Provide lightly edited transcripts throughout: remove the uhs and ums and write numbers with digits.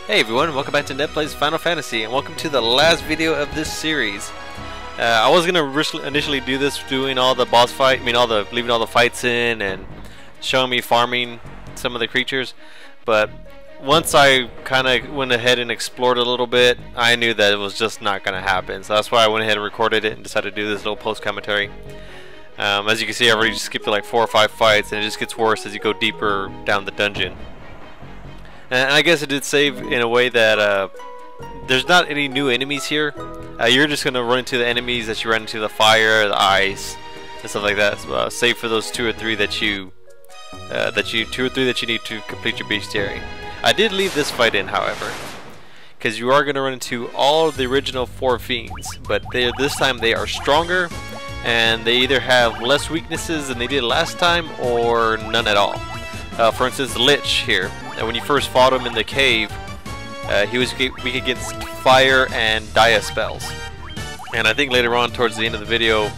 Hey everyone, welcome back to Ned Plays Final Fantasy, and welcome to the last video of this series. I was gonna initially do this, doing all the boss fight, leaving all the fights in and showing me farming some of the creatures, but once I kind of went ahead and explored a little bit, I knew that it was just not gonna happen. So that's why I went ahead and recorded it and decided to do this little post commentary. As you can see, I've already skipped like 4 or 5 fights, and it just gets worse as you go deeper down the dungeon. And I guess it did save in a way that there's not any new enemies here. You're just gonna run into the enemies that you run into, the fire, the ice, and stuff like that. So, save for those 2 or 3 that you need to complete your bestiary. I did leave this fight in, however, because you are gonna run into all of the original 4 fiends, but this time they are stronger, and they either have less weaknesses than they did last time, or none at all. For instance, the Lich here. When you first fought him in the cave, he was weak against fire and dia spells. And I think later on, towards the end of the video,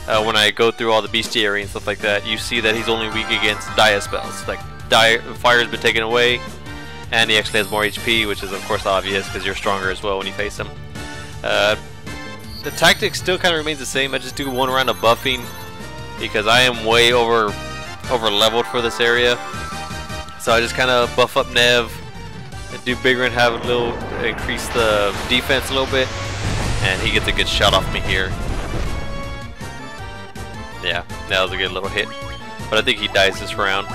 when I go through all the bestiary and stuff like that, you see that he's only weak against dia spells. Like fire's been taken away, and he actually has more HP, which is of course obvious because you're stronger as well when you face him. The tactic still kind of remains the same. I just do 1 round of buffing because I am way over leveled for this area. So I just kind of buff up Nev, do bigger and have a little increase the defense a little bit, and he gets a good shot off me here. Yeah, that was a good little hit, but I think he dies this round.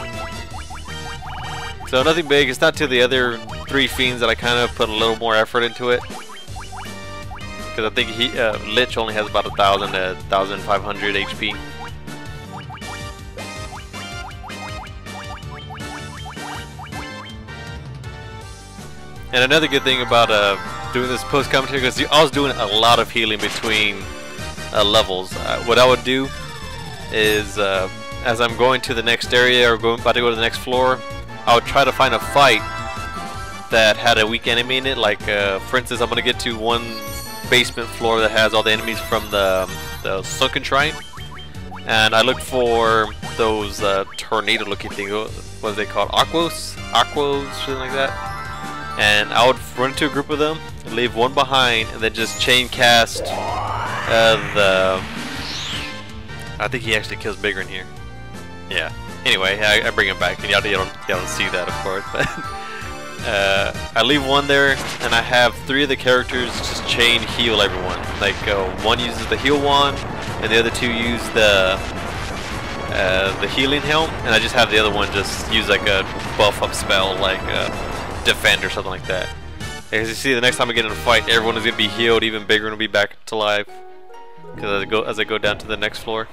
So nothing big. It's not to the other 3 fiends that I kind of put a little more effort into it, because I think Lich only has about 1,000 to 1,500 HP. And another good thing about doing this post commentary, because I was doing a lot of healing between levels. What I would do is, as I'm going to the next area or about to go to the next floor, I would try to find a fight that had a weak enemy in it. Like, for instance, I'm going to get to one basement floor that has all the enemies from the Sunken Shrine, and I look for those tornado-looking things. What are they called? Aquos, something like that. And I would run into a group of them, leave one behind, and then just chain cast I think he actually kills bigger in here. Yeah. Anyway, I bring him back, and y'all don't see that, of course. But I leave one there, and I have 3 of the characters just chain heal everyone. Like one uses the heal wand, and the other 2 use the healing helm, and I just have the other one just use like a buff up spell, like defend or something like that. As you see, the next time I get in a fight, everyone is gonna be healed, even bigger, and will be back to life. Because as I go down to the next floor.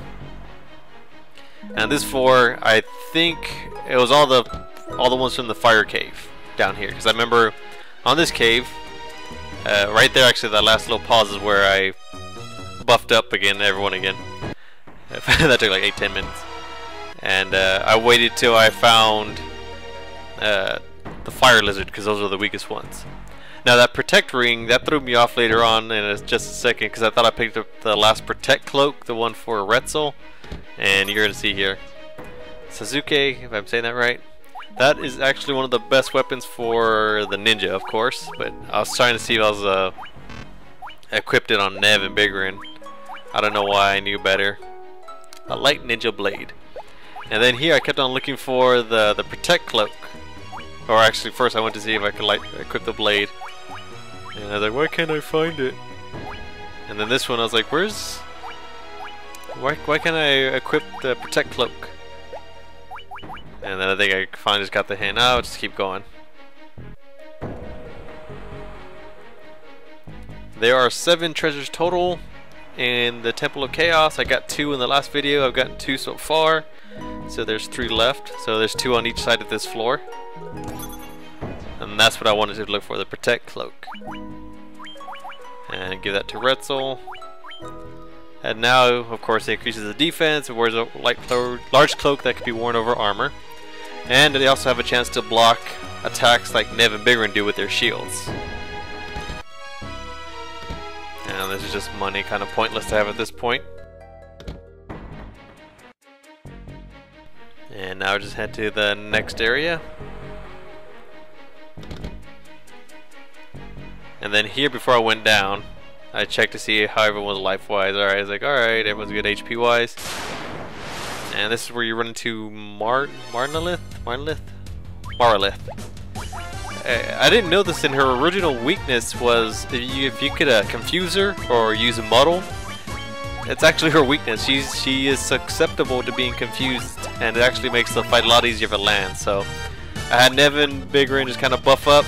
And this floor, I think it was all the ones from the fire cave down here. Because I remember on this cave, right there, actually, that last little pause is where I buffed up everyone again. That took like 8-10 minutes. And I waited till I found the fire lizard, because those are the weakest ones. Now that protect ring, that threw me off later on in just a second, because I thought I picked up the last protect cloak, the one for Retzel, and you're gonna see here Sasuke, if I'm saying that right. That is actually one of the best weapons for the ninja, of course, but I was trying to see if I was equipped it on Nev and Bigrin. I don't know why I knew better. A light ninja blade. And then here I kept on looking for the protect cloak. Or actually, first I went to see if I could equip the blade, and I was like, why can't I find it? And then this one, I was like, why can't I equip the protect cloak? And then I think I finally just got the hint. I'll just keep going. There are 7 treasures total in the Temple of Chaos. I got 2 in the last video. I've gotten 2 so far, so there's 3 left. So there's 2 on each side of this floor. And that's what I wanted to look for, the protect cloak. And give that to Retzel. And now, of course, it increases the defense. It wears a large cloak that can be worn over armor. And they also have a chance to block attacks like Nev and Bigrin do with their shields. And this is just money, kind of pointless to have at this point. And now just head to the next area. And then here, before I went down, I checked to see how everyone was life-wise. Alright, I was like, alright, everyone's good HP-wise. And this is where you run into Marnalith? I didn't know this, and her original weakness was if you could confuse her or use a muddle. It's actually her weakness. She is susceptible to being confused, and it actually makes the fight a lot easier to land. So I had Nevin, Bigrin just kind of buff up,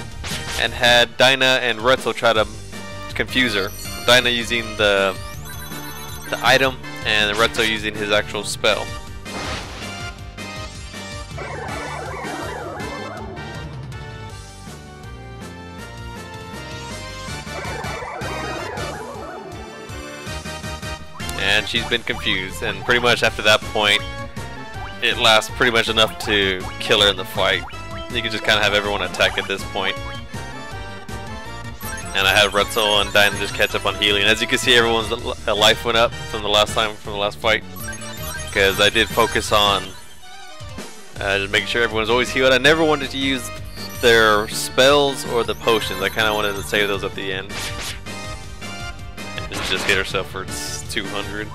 and had Dinah and Retzel try to confuse her. Dinah using the item, and Retzel using his actual spell. And she's been confused, and pretty much after that point, it lasts pretty much enough to kill her in the fight. You can just kind of have everyone attack at this point. And I had Retzel and Dinah just catch up on healing. As you can see, everyone's life went up from the last fight, because I did focus on just making sure everyone's always healed. I never wanted to use their spells or the potions. I kind of wanted to save those at the end. And she just hit herself for 200.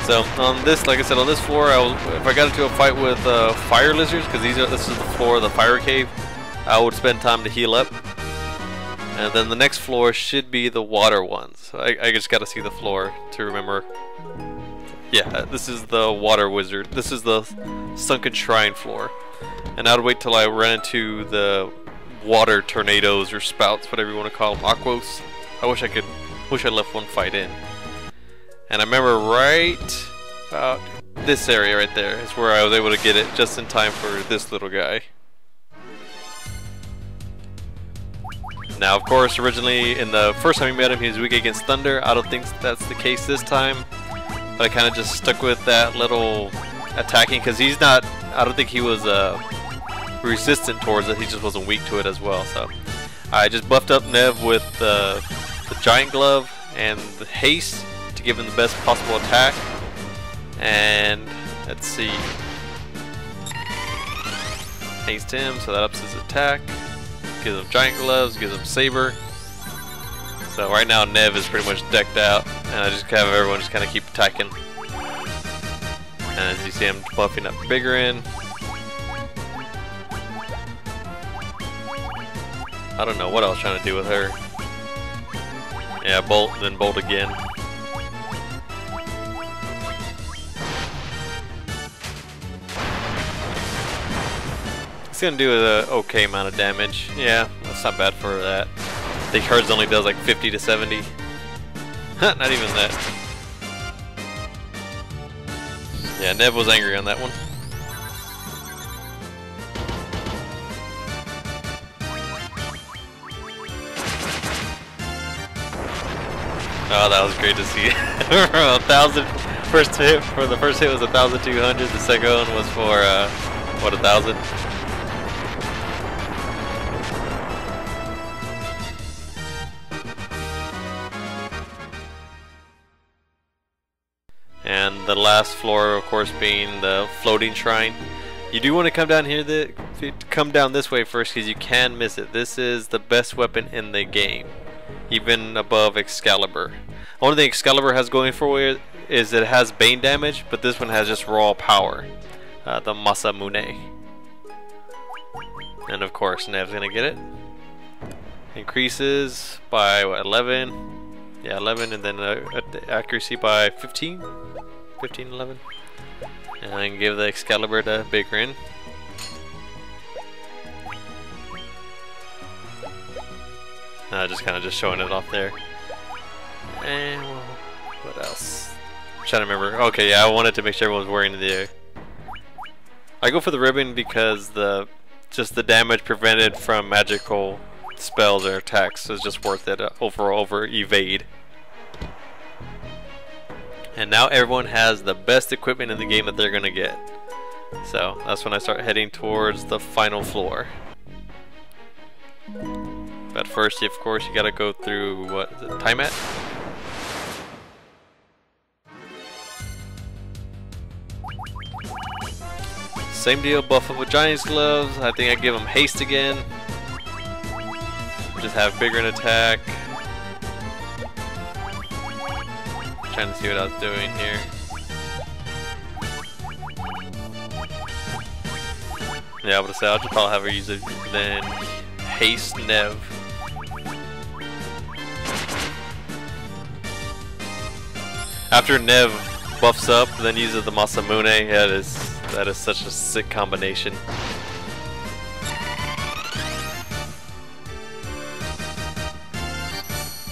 So on this, like I said, on this floor, if I got into a fight with fire lizards, because this is the floor of the fire cave, I would spend time to heal up. And then the next floor should be the water ones. I just got to see the floor to remember. Yeah, this is the water wizard. This is the sunken shrine floor. And I would wait till I ran into the water tornadoes or spouts, whatever you want to call them, aquos. I wish I left one fight in. And I remember right about this area right there is where I was able to get it just in time for this little guy. Now, of course, originally in the first time we met him, he was weak against thunder. I don't think that's the case this time. But I kind of just stuck with that little attacking, because he's not, I don't think he was resistant towards it, he just wasn't weak to it as well. So I just buffed up Nev with the giant glove and the haste to give him the best possible attack. And let's see, haste him, so that ups his attack, gives him giant gloves, gives him saber. So right now Nev is pretty much decked out, and I just have everyone just kind of keep attacking. And as you see, I'm buffing up Bigrin. I don't know what I was trying to do with her. Yeah, bolt, then bolt again. It's gonna do an okay amount of damage. Yeah, that's not bad for that. I think hers only does like 50 to 70. Not even that. Yeah, Nev was angry on that one. Oh, that was great to see. 1,000 first hit for the first hit was 1,200. The second one was for what, 1,000. And the last floor, of course, being the floating shrine. You do want to come down here, come down this way first, because you can miss it. This is the best weapon in the game, even above Excalibur. Only thing Excalibur has going for it is it has Bane damage, but this one has just raw power, the Masamune. And of course, Nev's gonna get it. Increases by what, 11? Yeah, 11, and then accuracy by 15? 15, 11. And I can give the Excalibur to Bigrin. Just kind of just showing it off there. And what else? I'm trying to remember. Okay, yeah, I wanted to make sure everyone was wearing the. I go for the ribbon because just the damage prevented from magical spells or attacks is just worth it over evade. And now everyone has the best equipment in the game that they're gonna get. So that's when I start heading towards the final floor. But first, of course, you gotta go through, what is it, Time At? same deal, buff up with Giant's Gloves. I think I give him haste again. Just have bigger in attack. Trying to see what I was doing here. Yeah, I would say I'll just probably have her use it then haste Nev. After Nev buffs up, then uses the Masamune. That is such a sick combination.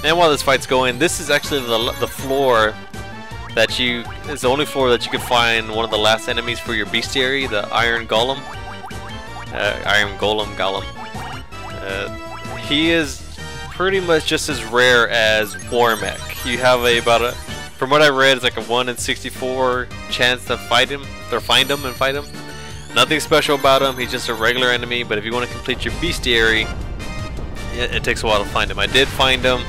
And while this fight's going, this is actually the floor that it's the only floor that you can find one of the last enemies for your bestiary, the Iron Golem. He is pretty much just as rare as Warmech. You have from what I read, it's like a 1 in 64 chance to fight him, or find him and fight him. Nothing special about him, he's just a regular enemy, but if you want to complete your bestiary, it takes a while to find him. I did find him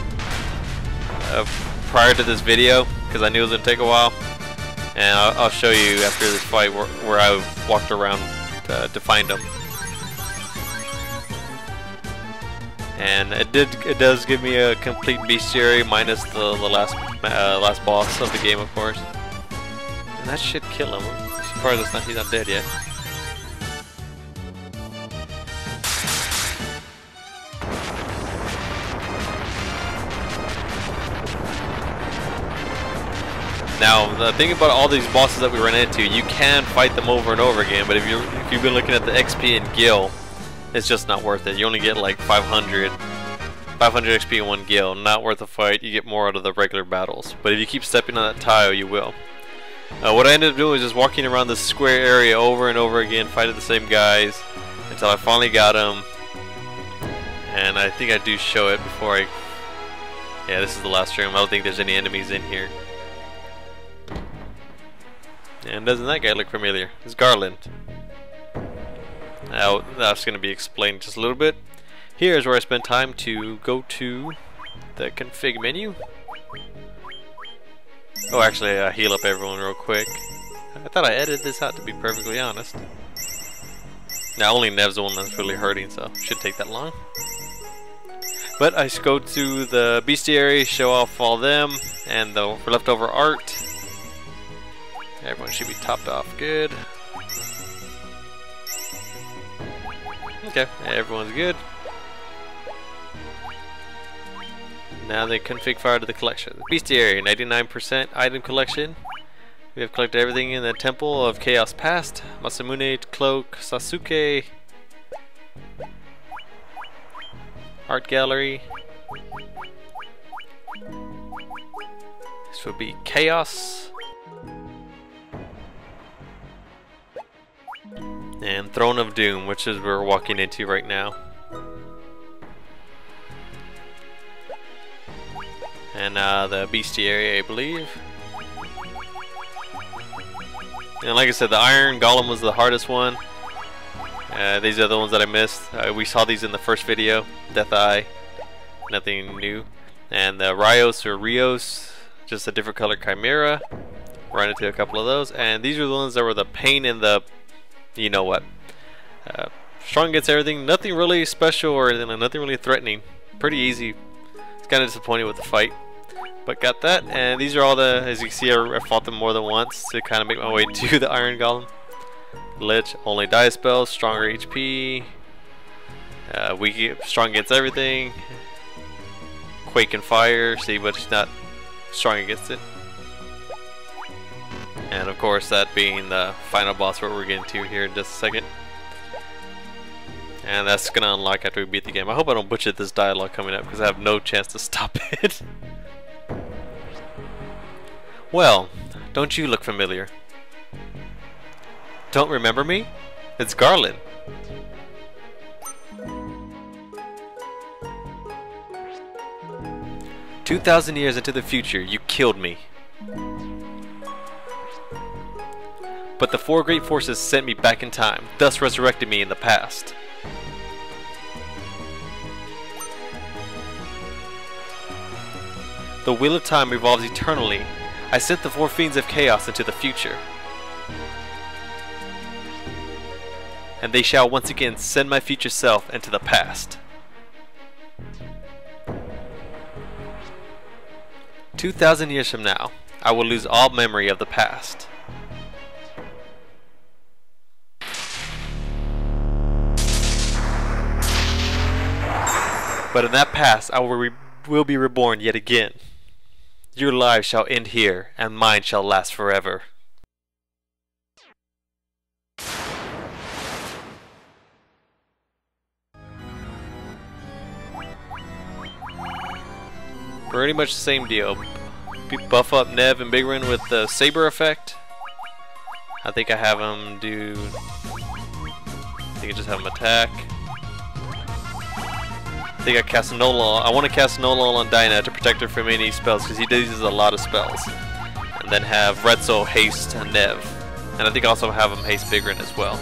prior to this video, because I knew it was going to take a while. And I'll show you after this fight where I walked around to find him. And it does give me a complete bestiary minus the last boss of the game, of course. And that should kill him. I'm surprised he's not dead yet. Now, the thing about all these bosses that we run into, you can fight them over and over again, but if you've been looking at the XP in Gil, it's just not worth it. You only get like 500 XP in one Gil. Not worth a fight. You get more out of the regular battles. But if you keep stepping on that tile, you will. What I ended up doing was just walking around this square area over and over again, fighting the same guys, until I finally got him. And I think I do show it before I... Yeah, this is the last room. I don't think there's any enemies in here. And doesn't that guy look familiar? It's Garland. Now, that's going to be explained just a little bit. Here's where I spend time to go to the config menu. Oh, actually, heal up everyone real quick. I thought I edited this out, to be perfectly honest. Now, only Nev's the one that's really hurting, so it shouldn't take that long. But I just go to the bestiary, show off all them, and the leftover art. Everyone should be topped off good. Okay, everyone's good. Now they config fire to the collection. Bestiary, 99% item collection. We have collected everything in the Temple of Chaos Past. Masamune, Cloak, Sasuke. Art Gallery. This would be Chaos. And Throne of Doom, which is where we're walking into right now. And the bestiary, I believe. And like I said, the Iron Golem was the hardest one. These are the ones that I missed. We saw these in the first video. Death Eye, nothing new. And the Rios or Rios, just a different color Chimera. Run into a couple of those. And these are the ones that were the pain in the... You know what? Strong against everything. Nothing really special or anything. Nothing really threatening. Pretty easy. It's kind of disappointed with the fight. But got that. And these are all the... As you can see, I fought them more than once to kind of make my way to the Iron Golem. Lich. Only die spells. Stronger HP. Weak, strong against everything. Quake and Fire. See, but he's not strong against it. And of course, that being the final boss, what we're getting to here in just a second. And that's gonna unlock after we beat the game. I hope I don't butcher this dialogue coming up, because I have no chance to stop it. Well, don't you look familiar? Don't remember me? It's Garland. "2,000 years into the future, you killed me. But the four great forces sent me back in time, thus resurrected me in the past. The wheel of time revolves eternally. I sent the four fiends of chaos into the future. and they shall once again send my future self into the past. 2,000 years from now, I will lose all memory of the past. But in that past, I will be reborn yet again. Your lives shall end here, and mine shall last forever. Pretty much the same deal. Buff up Nev and Big Ren with the Saber effect. I think I have him do... I think I just have him attack. I think I cast No Lull. I want to cast No Lull on Dinah to protect her from any spells because he uses a lot of spells. And then have Red Soul haste Nev. And I think I also have him haste Big Ren as well.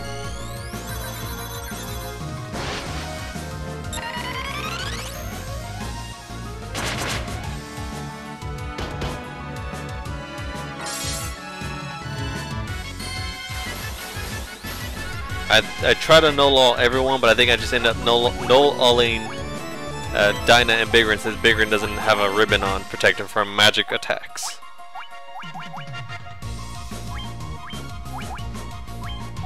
I try to no-lull everyone, but I think I just end up no-lulling Dinah and Big Ren, since Big Ren doesn't have a ribbon on, protect him from magic attacks.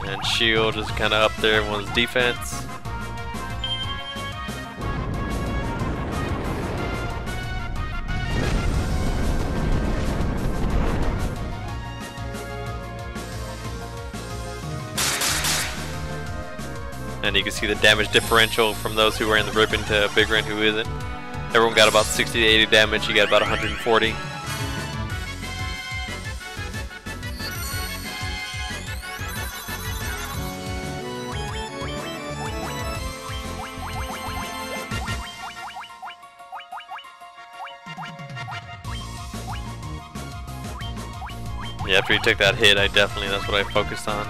And shield is kind of up there, everyone's defense. And you can see the damage differential from those who are in the ribbon to Big Ren who isn't. Everyone got about 60 to 80 damage, you got about 140. Yeah, after you took that hit, that's what I focused on.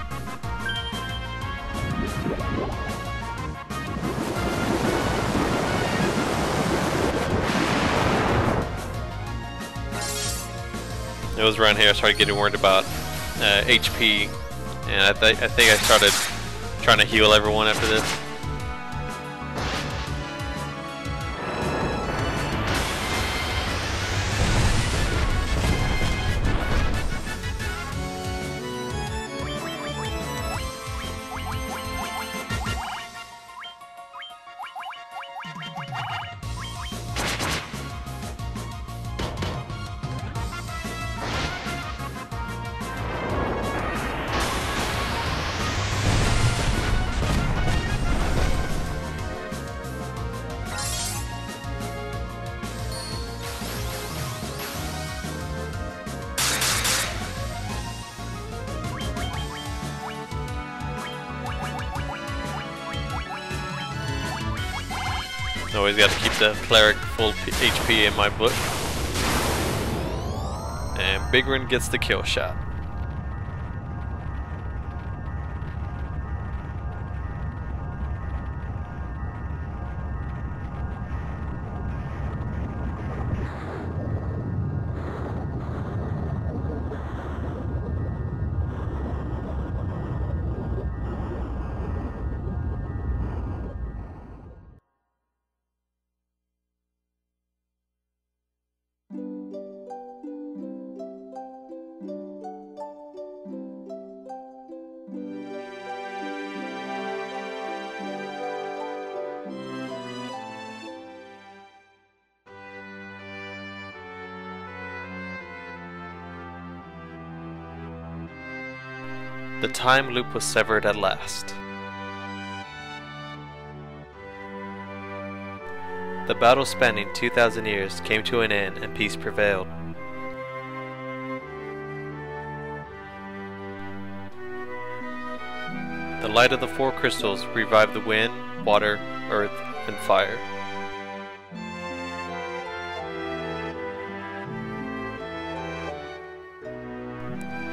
It was around here I started getting worried about HP, and I think I started trying to heal everyone after this. Always got to keep the cleric full HP in my book. And Big Ren gets the kill shot. The time loop was severed at last. The battle spanning 2,000 years came to an end and peace prevailed. The light of the four crystals revived the wind, water, earth, and fire.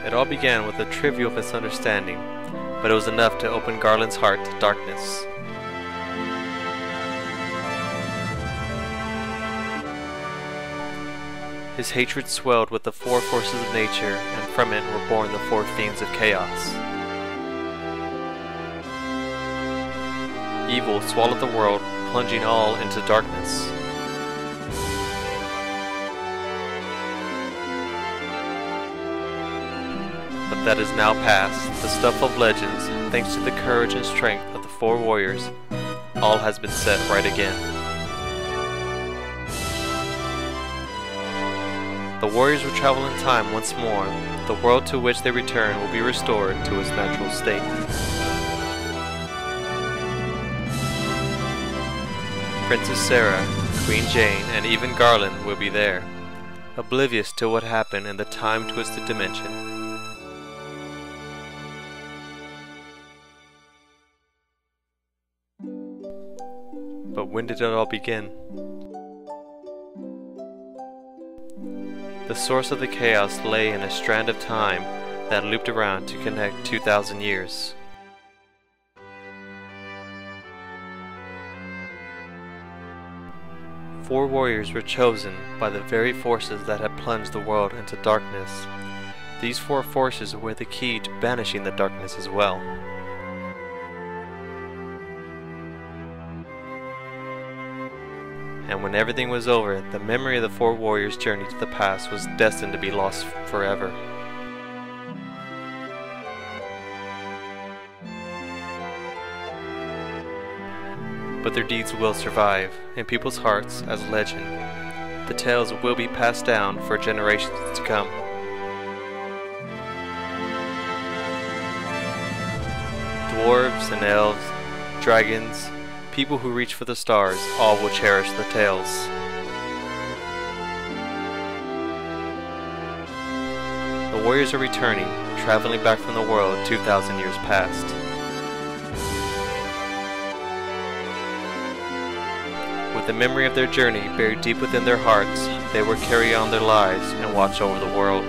It all began with a trivial misunderstanding, but it was enough to open Garland's heart to darkness. His hatred swelled with the four forces of nature, and from it were born the four fiends of chaos. Evil swallowed the world, plunging all into darkness. But that is now past, the stuff of legends, thanks to the courage and strength of the 4 warriors, all has been set right again. The warriors will travel in time once more. The world to which they return will be restored to its natural state. Princess Sarah, Queen Jane, and even Garland will be there, oblivious to what happened in the time-twisted dimension. But when did it all begin? The source of the chaos lay in a strand of time that looped around to connect 2,000 years. Four warriors were chosen by the very forces that had plunged the world into darkness. These 4 forces were the key to banishing the darkness as well. And when everything was over, the memory of the 4 warriors' journey to the past was destined to be lost forever. But their deeds will survive in people's hearts as legend. The tales will be passed down for generations to come. Dwarves and elves, dragons, people who reach for the stars, all will cherish the tales. The warriors are returning, traveling back from the world 2,000 years past. With the memory of their journey buried deep within their hearts, they will carry on their lives and watch over the world.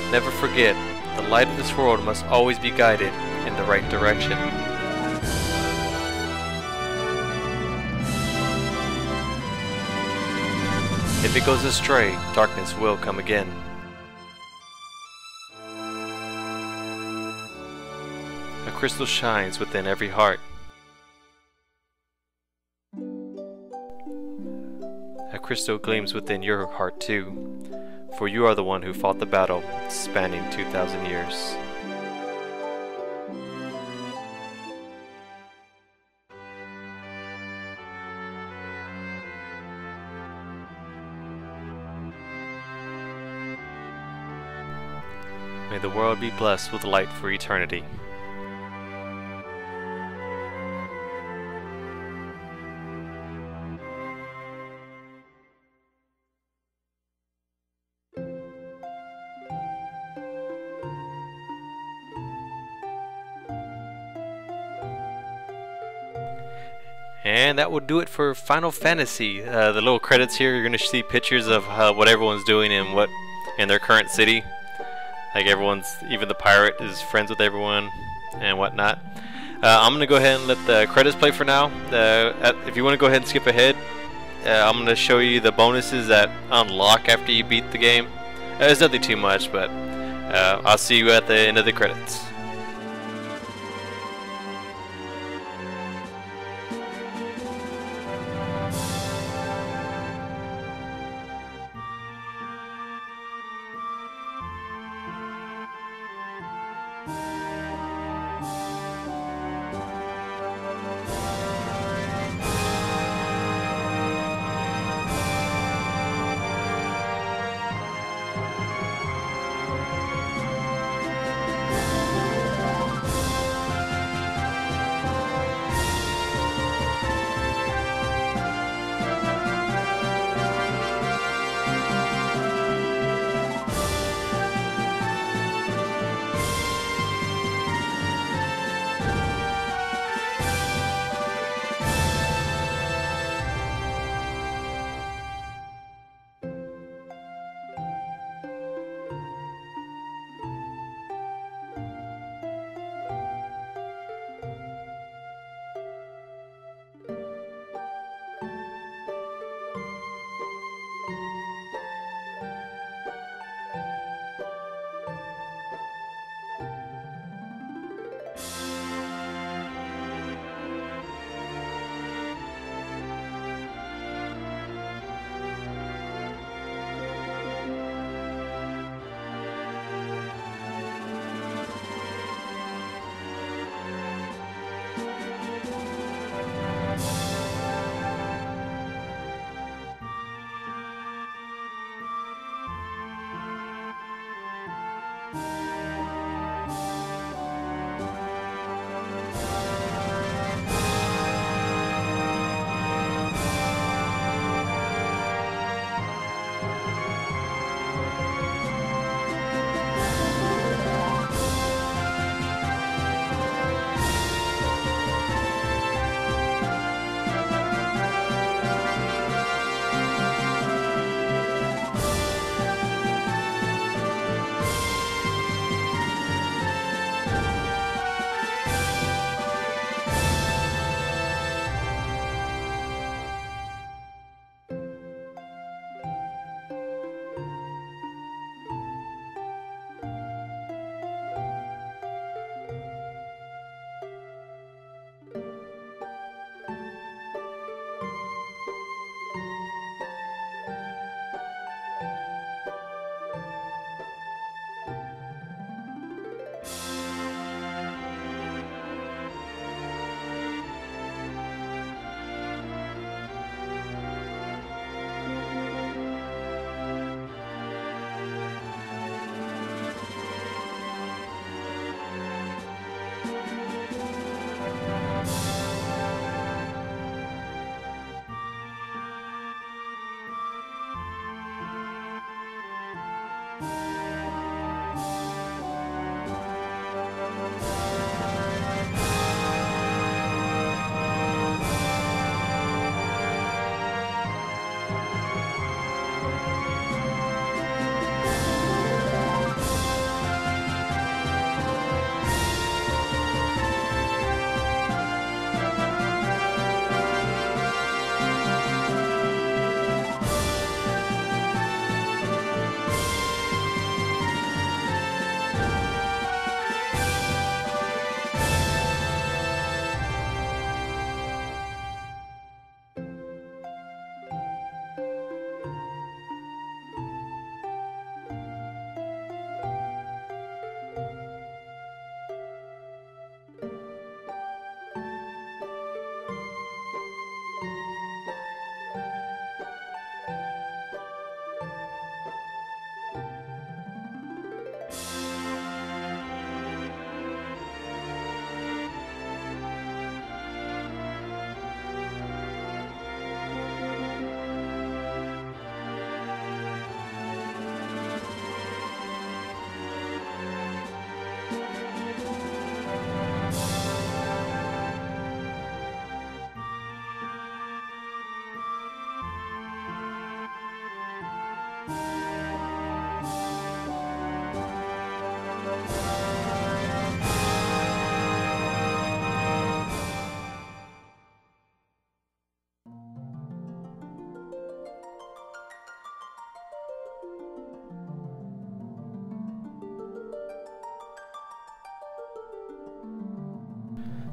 Never forget, the light of this world must always be guided in the right direction. If it goes astray, darkness will come again. A crystal shines within every heart. A crystal gleams within your heart too. For you are the one who fought the battle, spanning 2,000 years. May the world be blessed with light for eternity. And that will do it for Final Fantasy. The little credits here, you're going to see pictures of what everyone's doing and what in their current city. Like everyone's, even the pirate is friends with everyone and whatnot. I'm going to go ahead and let the credits play for now. If you want to go ahead and skip ahead, I'm going to show you the bonuses that unlock after you beat the game. It's nothing too much, but I'll see you at the end of the credits.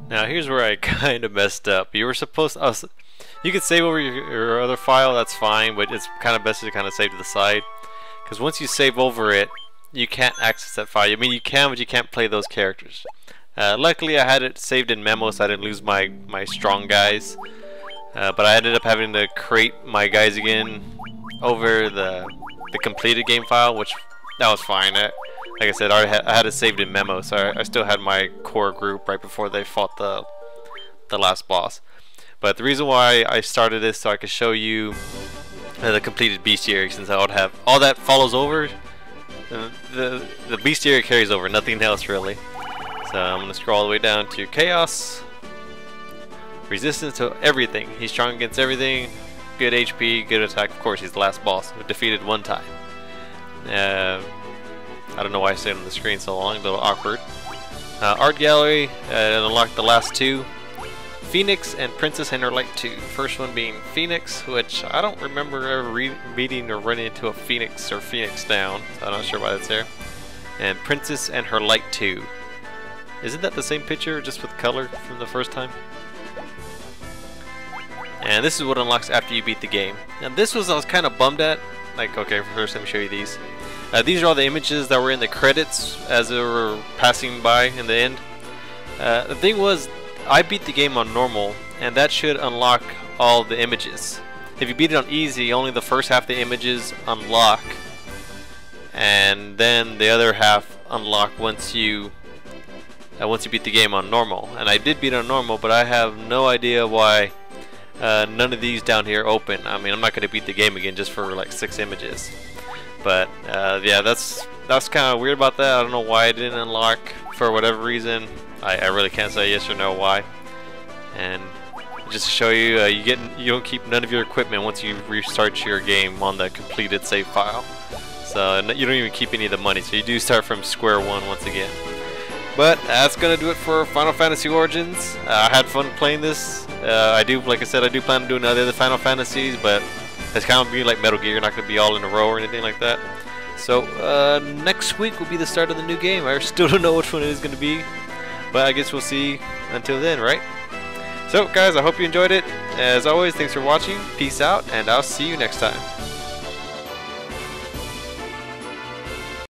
Now here's where I kind of messed up. You were supposed to, you could save over your other file, that's fine, but it's kind of best to kind of save to the side. Because once you save over it, you can't access that file. I mean, you can, but you can't play those characters. Luckily, I had it saved in memo, so I didn't lose my strong guys. But I ended up having to create my guys again over the completed game file, which that was fine. Like I said, I had it saved in memo, so I still had my core group right before they fought the last boss. But the reason why I started this so I could show you the completed bestiary, since I would have all that follows over. The bestiary carries over, nothing else really. So I'm gonna scroll all the way down to chaos, resistance to everything. He's strong against everything, good HP, good attack. Of course, he's the last boss. We defeated one time. I don't know why I stayed on the screen so long, a little awkward. Art gallery, unlocked the last two. Phoenix and Princess and her Light 2. First one being Phoenix, which I don't remember ever meeting or running into a Phoenix or Phoenix down, so I'm not sure why that's there. And Princess and her Light 2. Isn't that the same picture, just with color from the first time? And this is what unlocks after you beat the game. Now this was I was kind of bummed at. Like, okay, first let me show you these. These are all the images that were in the credits as they were passing by in the end. The thing was, I beat the game on normal, and that should unlock all the images. If you beat it on easy, only the first half of the images unlock, and then the other half unlock once you beat the game on normal. And I did beat it on normal, but I have no idea why none of these down here open. I mean, I'm not going to beat the game again just for like 6 images. But yeah, that's kind of weird about that. I don't know why it didn't unlock for whatever reason. I really can't say yes or no why. And just to show you, you don't keep none of your equipment once you restart your game on the completed save file. So you don't even keep any of the money. So you do start from square one once again. But that's gonna do it for Final Fantasy Origins. I had fun playing this. Like I said, I do plan on doing other Final Fantasies, but it's kind of be like Metal Gear, not gonna be all in a row or anything like that. So next week will be the start of the new game. I still don't know which one it is gonna be, but I guess we'll see until then, right? So guys, I hope you enjoyed it. As always, thanks for watching. Peace out, and I'll see you next time.